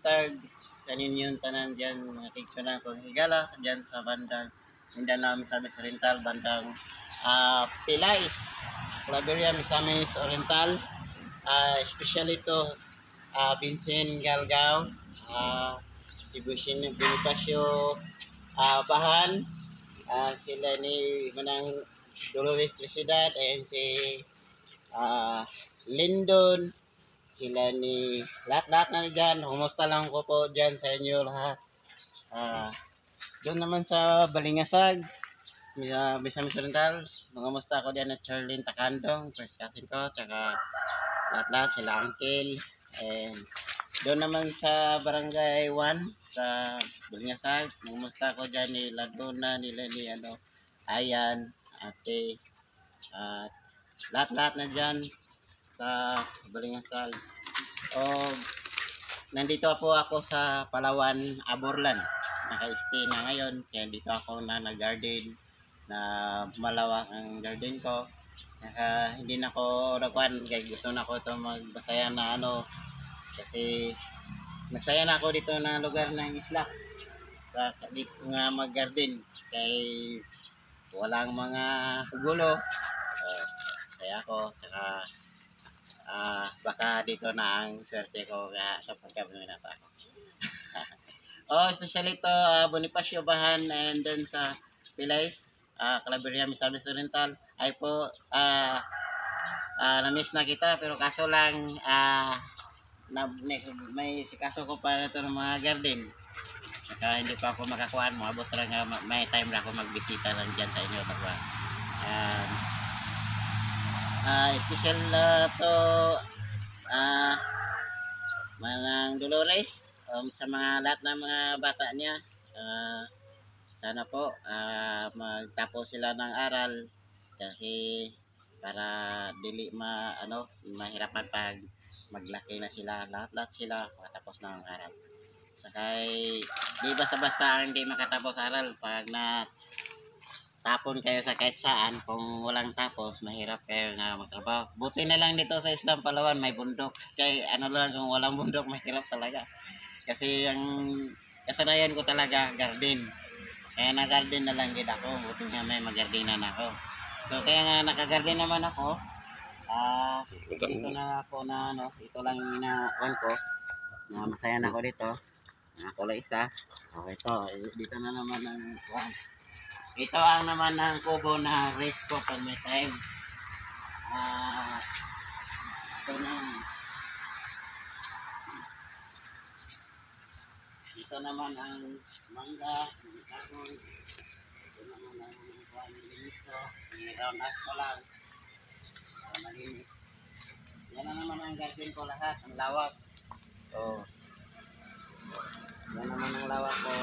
buntag sa ninyong tanan dyan, mga tigsunan ko higala dyan sa bandang Mindanao, Misamis Oriental, bandang Pilais, Claveria, Misamis Oriental, especially to Vincent Galgao, Dibusin Bonifacio Bahan, sila ni Manang Dolores Trinidad, and si Lindon, sila ni lahat-lahat na dyan. Kumusta lang ko po dyan sa inyo lahat. Doon naman sa Balingasag, Misamis Oriental, kumusta ako dyan at Charlene Takandong, first cousin ko, tsaka lahat-lahat sila uncle. And doon naman sa Barangay 1 sa Balingasag, kumusta ako dyan ni Ladona, nila ni Ayan, ate, at lahat-lahat na dyan sa Balingasag. Nandito po ako sa Palawan, Aborlan. Naka-stay na ngayon, kaya dito ako na nag-garden, na malawak ang garden ko. Saka hindi na ako nagkuhan, kaya gusto na ako ito magbasaya na kasi nagsaya na ako dito na lugar ng isla. Dito nga mag-garden, kaya walang mga gulo. Kaya ako, saka baka dito na ang swerte ko sa pagkabuminata ako. Especially to Bonifacio Bahan, and then sa Pilais, Claveria, Misamis Oriental, ay po na-miss na kita, pero kaso lang may sikaso ko pa ito ng mga garden. Saka hindi pa ako makakuha, maabot lang may time na ako magbisita lang dyan sa inyo. Special to Manang Dolores, sa mga lahat ng mga bata niya, sana po magtapos sila ng aral, kasi para dili mahirapan pag maglaki na sila, lahat sila makatapos ng aral. Saka di basta-basta ang hindi makatapos aral. Pag tapon kayo sa kahit saan, kung walang tapos, mahirap kayo nga magtrabaho. Buti na lang dito sa Islam Palawan may bundok. Kaya lang, kung walang bundok, mahirap talaga. Kasi ang kasanayan ko talaga garden. Kaya na-garden na lang din ako. Buti nga may magardenan ako. So kaya nga nakagarden naman ako. Dito na ako ito lang yung inaon ko. Na masaya na ako dito. Kulay isa. Okay, dito na naman ang ito ang naman ang kubo na race ko pag may time. Ito naman ang mangga, kahoy. Ito naman ang liniso, round up ko lang. Malinis. Yan na naman ang garden ko lahat, ang lawak. Yan naman ang lawak ko.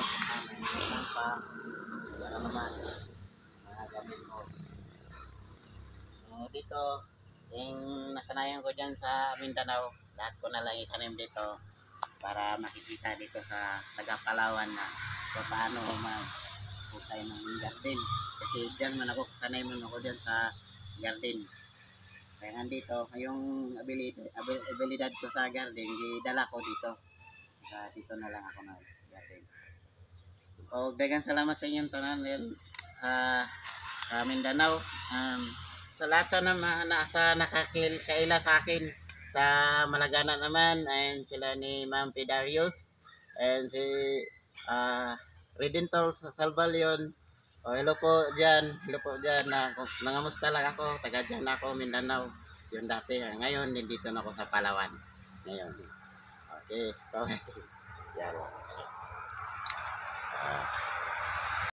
Yan naman mga gamit ko. Dito, yung nasanayan ko dyan sa Mindanao, lahat ko na lang itanim dito para makikita dito sa taga-Palawan na paano mag-putay ng garden. Kasi dyan man ako, sanay man ako dyan sa garden. Kaya nandito, yung abilidad ko sa garden, didala ko dito. Kaya dito na lang ako na garden. Daghang salamat sa inyong tanan sa Mindanao. Sa lahat sa nakakaila sa akin sa Malagana naman, and sila ni Ma'am Pidarius and si Redentor Salvalion. Hello po dyan nangamusta lang ako, taga dyan ako, Mindanao yun dati. Ngayon nandito na ako sa Palawan ngayon. Okay, yan.